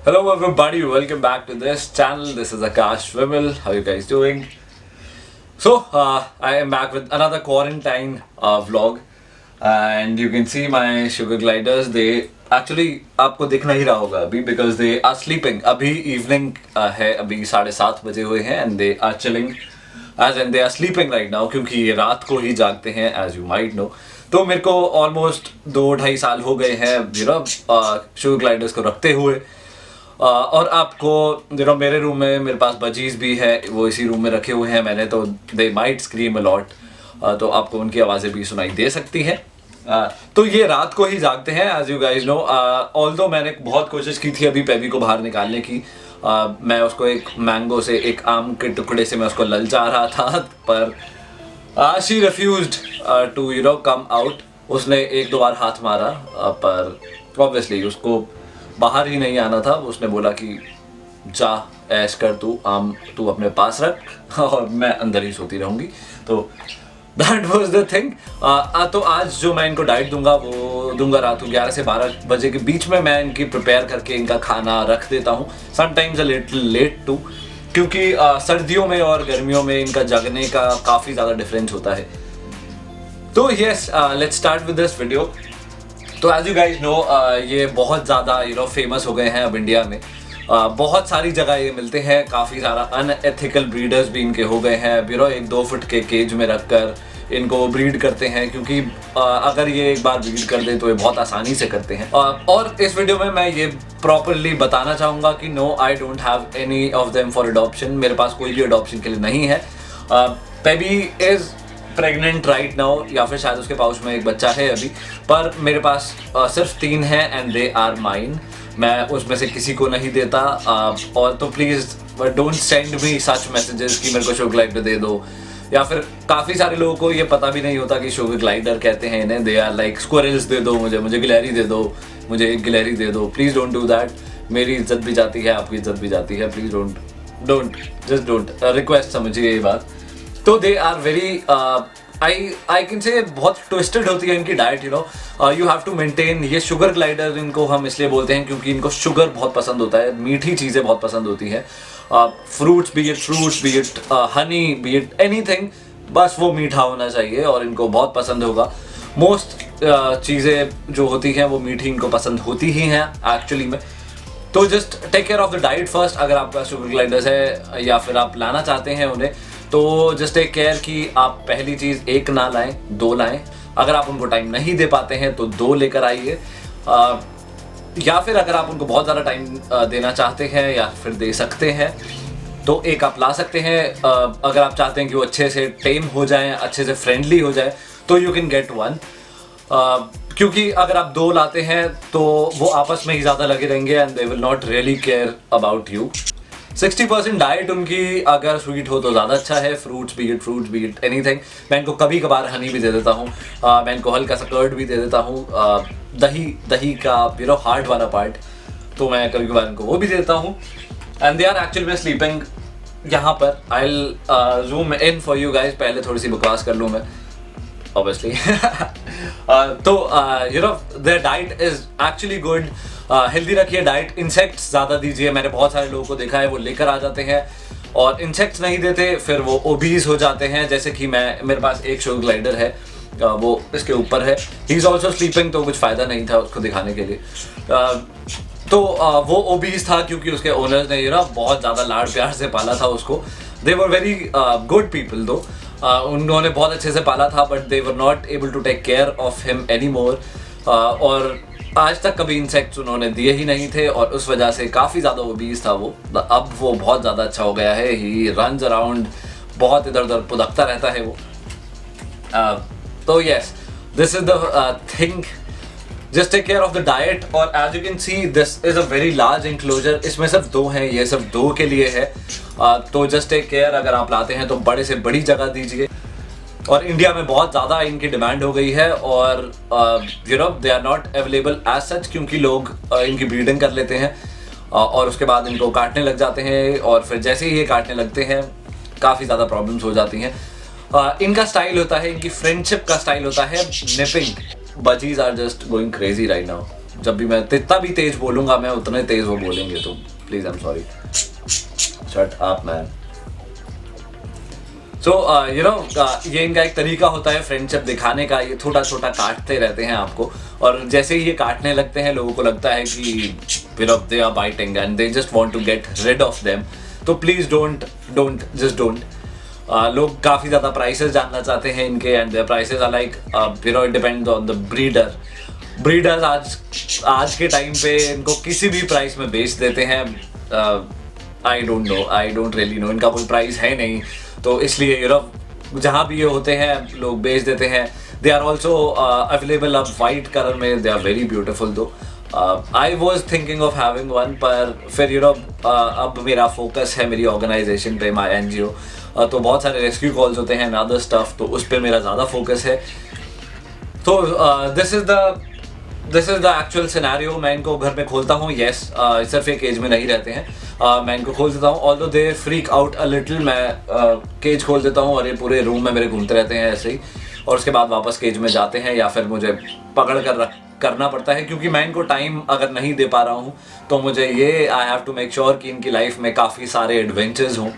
Hello everybody, welcome back to this channel. This is Akash Vimal. How you guys doing? I am back with another quarantine vlog, and you can see my sugar gliders. They actually आपको दिख नहीं रहा होगा अभी because they are sleeping. अभी evening है, अभी 7:30 बजे हुए हैं and they are chilling as in they are sleeping right now क्योंकि ये रात को ही जागते हैं as you might know. तो मेरे को ऑलमोस्ट 2-2.5 साल हो गए हैं शुगर ग्लाइडर्स को रखते हुए। और आपको मेरे रूम में मेरे पास बजीज भी है, वो इसी रूम में रखे हुए हैं मैंने, तो they might scream a lot, तो आपको उनकी आवाज़ें भी सुनाई दे सकती हैं। तो ये रात को ही जागते हैं as you guys know. Although मैंने बहुत कोशिश की थी अभी पेबी को बाहर निकालने की। मैं उसको एक मैंगो से, एक आम के टुकड़े से मैं उसको ललचा रहा था, पर she refused to come out. उसने 1-2 बार हाथ मारा, पर ऑब्वियसली उसको बाहर ही नहीं आना था। उसने बोला कि जा ऐश कर, तू अपने पास रख और मैं अंदर ही सोती रहूँगी। तो दैट वाज द थिंग। तो आज जो मैं इनको डाइट दूंगा वो दूंगा रात को 11 से 12 बजे के बीच में। मैं इनकी प्रिपेयर करके इनका खाना रख देता हूँ, sometimes a little late too, क्योंकि सर्दियों में और गर्मियों में इनका जगने का काफ़ी ज़्यादा डिफरेंस होता है। तो yes, let's start with this video. तो एज यू गाइज नो, ये बहुत ज़्यादा फेमस हो गए हैं अब इंडिया में। बहुत सारी जगह ये मिलते हैं, काफ़ी सारा अनएथिकल ब्रीडर्स भी इनके हो गए हैं। 1-2 फुट के केज में रखकर इनको ब्रीड करते हैं, क्योंकि अगर ये एक बार ब्रीड कर दे तो ये बहुत आसानी से करते हैं। और इस वीडियो में मैं ये प्रॉपरली बताना चाहूँगा कि no, I don't have any of them for adoption. मेरे पास कोई भी अडॉप्शन के लिए नहीं है। पेबी इज़ प्रेग्नेंट राइट नाउ, या फिर शायद उसके पाउच में एक बच्चा है अभी, पर मेरे पास सिर्फ 3 हैं एंड दे आर माइन। मैं उसमें से किसी को नहीं देता। और तो please don't send me such messages कि मेरे को शुगर ग्लाइडर दे दो, या फिर काफ़ी सारे लोगों को ये पता भी नहीं होता कि शुगर ग्लाइडर कहते हैं इन्हें। दे आर लाइक स्क्विरल्स, दे दो मुझे गिलहरी दे दो, मुझे एक गिलहरी दे दो। Please don't do that. मेरी इज्जत भी जाती है, आपकी इज्जत भी जाती है। प्लीज़ जस्ट डोंट रिक्वेस्ट समझिए ये बात। तो they are very I can say बहुत ट्विस्टेड होती है इनकी diet. You have to maintain. ये शुगर ग्लाइडर इनको हम इसलिए बोलते हैं क्योंकि इनको शुगर बहुत पसंद होता है, मीठी चीज़ें बहुत पसंद होती हैं। Fruits B it honey bee it anything, बस वो मीठा होना चाहिए और इनको बहुत पसंद होगा। मोस्ट चीज़ें जो होती हैं वो मीठी इनको पसंद होती ही हैं एक्चुअली में। तो just take care of the diet first. अगर आपका शुगर ग्लाइडर्स है या फिर आप लाना चाहते हैं उन्हें, तो जस्ट टेक केयर कि आप पहली चीज़ 1 ना लाएं, 2 लाएं। अगर आप उनको टाइम नहीं दे पाते हैं तो 2 लेकर आइए। या फिर अगर आप उनको बहुत ज़्यादा टाइम देना चाहते हैं या फिर दे सकते हैं तो 1 आप ला सकते हैं। अगर आप चाहते हैं कि वो अच्छे से टेम हो जाएं, अच्छे से फ्रेंडली हो जाए, तो यू कैन गेट 1। क्योंकि अगर आप 2 लाते हैं तो वो आपस में ही ज़्यादा लगे रहेंगे and they will not really care about you. 60% diet उनकी अगर स्वीट हो तो ज़्यादा अच्छा है। Fruits B it anything. मैं इनको कभी कभार हनी भी दे देता हूँ, मैं इनको हल्का सा कर्ड भी दे देता हूँ, दही का हार्ड वाला पार्ट, तो मैं कभी कभार इनको वो भी देता हूँ। एंड दे आर एक्चुअली में स्लीपिंग यहाँ पर। I will zoom in for you guys. पहले थोड़ी सी बकवास कर लूँ मैं ऑब्वियसली। तो their diet is actually good. Healthy रखिए डाइट। इंसेक्ट्स ज़्यादा दीजिए। मैंने बहुत सारे लोगों को देखा है वो लेकर आ जाते हैं और इंसेक्ट्स नहीं देते, फिर वो ओबीज हो जाते हैं। जैसे कि मेरे पास एक शुगर ग्लाइडर है, वो इसके ऊपर है, ही इज़ ऑल्सो स्लीपिंग, तो कुछ फ़ायदा नहीं था उसको दिखाने के लिए। तो वो ओबीज था क्योंकि उसके ओनर्स ने बहुत ज़्यादा लाड़ प्यार से पाला था उसको। They were very good people though, उन्होंने बहुत अच्छे से पाला था, but they were not able to take care of him anymore. और आज तक कभी इंसेक्ट्स उन्होंने दिए ही नहीं थे और उस वजह से काफ़ी ज़्यादा ओबीज था वो। अब वो बहुत ज़्यादा अच्छा हो गया है। ही रन्स अराउंड, बहुत इधर उधर पुदकता रहता है वो। तो yes, this is the thing. Just take care of the diet. और as you can see this is a very large enclosure. इसमें सिर्फ 2 हैं, ये सिर्फ 2 के लिए है। तो जस्ट टेक केयर। अगर आप लाते हैं तो बड़े से बड़ी जगह दीजिए। और इंडिया में बहुत ज़्यादा इनकी डिमांड हो गई है और they are not available as such, क्योंकि लोग इनकी ब्रीडिंग कर लेते हैं और उसके बाद इनको काटने लग जाते हैं, और फिर जैसे ही ये काटने लगते हैं काफ़ी ज़्यादा प्रॉब्लम्स हो जाती हैं। इनका स्टाइल होता है, इनकी फ्रेंडशिप का स्टाइल होता है nipping. Budgies are just going crazy right now. जब भी मैं जितना भी तेज बोलूँगा मैं उतने तेज वो बोलेंगे, तो please I am sorry, shut up man. So you know ये इनका एक तरीका होता है फ्रेंडशिप दिखाने का, ये छोटा छोटा काटते रहते हैं आपको, और जैसे ही ये काटने लगते हैं लोगों को लगता है कि फिर अब they are biting and they just want to get rid of them. तो प्लीज़ डोंट जस्ट डोंट। लोग काफ़ी ज़्यादा प्राइसेस जानना चाहते हैं इनके, and their prices are like you know it depends on the breeder. Breeders आज के टाइम पे इनको किसी भी प्राइस में बेच देते हैं। I don't know, I don't really know, इनका कोई प्राइस है नहीं, तो इसलिए यू नो जहाँ भी ये होते हैं लोग बेच देते हैं। दे आर ऑल्सो अवेलेबल अब वाइट कलर में, दे आर वेरी ब्यूटिफुल दो। I was thinking of having one, पर फिर यू नो अब मेरा फोकस है मेरी ऑर्गेनाइजेशन पे, माई NGO, तो बहुत सारे रेस्क्यू कॉल्स होते हैं, अदर स्टफ, तो उस पर मेरा ज़्यादा फोकस है। तो this is the actual scenario. मैं इनको घर में खोलता हूँ, येस, सिर्फ एक केज में नहीं रहते हैं, मैं इनको खोल देता हूँ, although they freak out a little, मैं केज खोल देता हूँ और ये पूरे रूम में मेरे घूमते रहते हैं ऐसे ही, और उसके बाद वापस केज में जाते हैं, या फिर मुझे पकड़ कर करना पड़ता है, क्योंकि मैं इनको टाइम अगर नहीं दे पा रहा हूँ तो मुझे ये I have to make sure कि इनकी लाइफ में काफ़ी सारे एडवेंचर्स हों।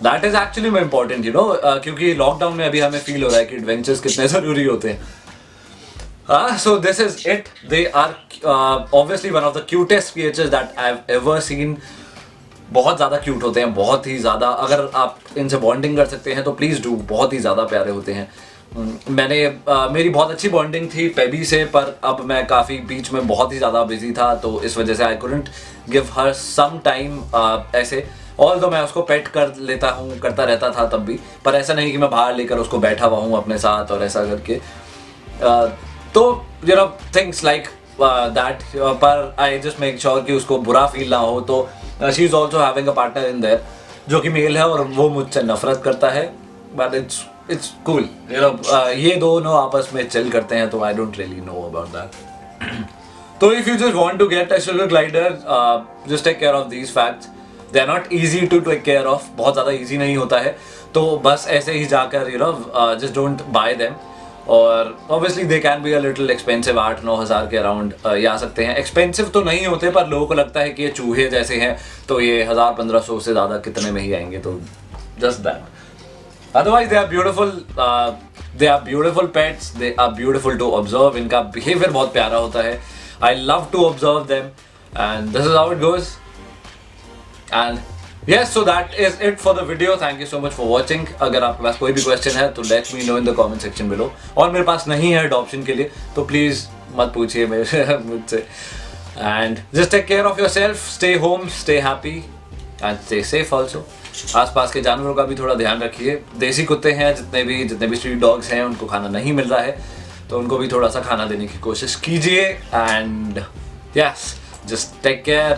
दैट इज़ एक्चुअली मैं इम्पॉर्टेंट यू नो, क्योंकि लॉकडाउन में अभी हमें फील हो रहा है कि एडवेंचर्स कितने ज़रूरी होते हैं। So this is it. They are obviously one of the cutest creatures that I've ever seen. बहुत ज़्यादा क्यूट होते हैं, बहुत ही ज़्यादा। अगर आप इनसे बॉन्डिंग कर सकते हैं तो प्लीज़ डू, बहुत ही ज़्यादा प्यारे होते हैं। मैंने मेरी बहुत अच्छी बॉन्डिंग थी पेबी से, पर अब मैं काफ़ी बीच में बहुत ही ज़्यादा बिजी था, तो इस वजह से I couldn't give her some time ऐसे। ऑल्दो मैं उसको पेट करता रहता था तब भी, पर ऐसा नहीं कि मैं बाहर लेकर उसको बैठा हुआ हूँ अपने साथ और ऐसा करके। तो you know things like that, पर आई जस्ट मेक श्योर कि उसको बुरा फील ना हो। तो she is also having a partner in their जो कि मेल है, और वो मुझसे नफरत करता है, but it's cool you know, ये दोनों आपस में चिल करते हैं, तो I don't really know about that. तो if you just want to get a sugar glider, just take care of these facts. They are not easy to take care of, बहुत ज़्यादा ईजी नहीं होता है, तो बस ऐसे ही जाकर you know just don't buy them. और obviously they can be a little expensive, 8-9 हज़ार के अराउंड ये आ सकते हैं। एक्सपेंसिव तो नहीं होते, पर लोगों को लगता है कि ये चूहे जैसे हैं, तो ये 1000-1500 से ज़्यादा कितने में ही आएंगे, तो just that. Otherwise they are beautiful pets, they are beautiful to observe. इनका बिहेवियर बहुत प्यारा होता है, I love to observe them, and this is how it goes. And yes, so that is it for the video. Thank you so much for watching. अगर आपके पास कोई भी question है तो let me know in the comment section below. और मेरे पास नहीं है adoption के लिए, तो प्लीज़ मत पूछिए मुझसे। And just take care of yourself, stay home, stay happy and stay safe also. आसपास के जानवरों का भी थोड़ा ध्यान रखिए। देसी कुत्ते हैं जितने भी स्ट्रीट डॉग्स हैं, उनको खाना नहीं मिल रहा है, तो उनको भी थोड़ा सा खाना देने की कोशिश कीजिए। And yes, just take care.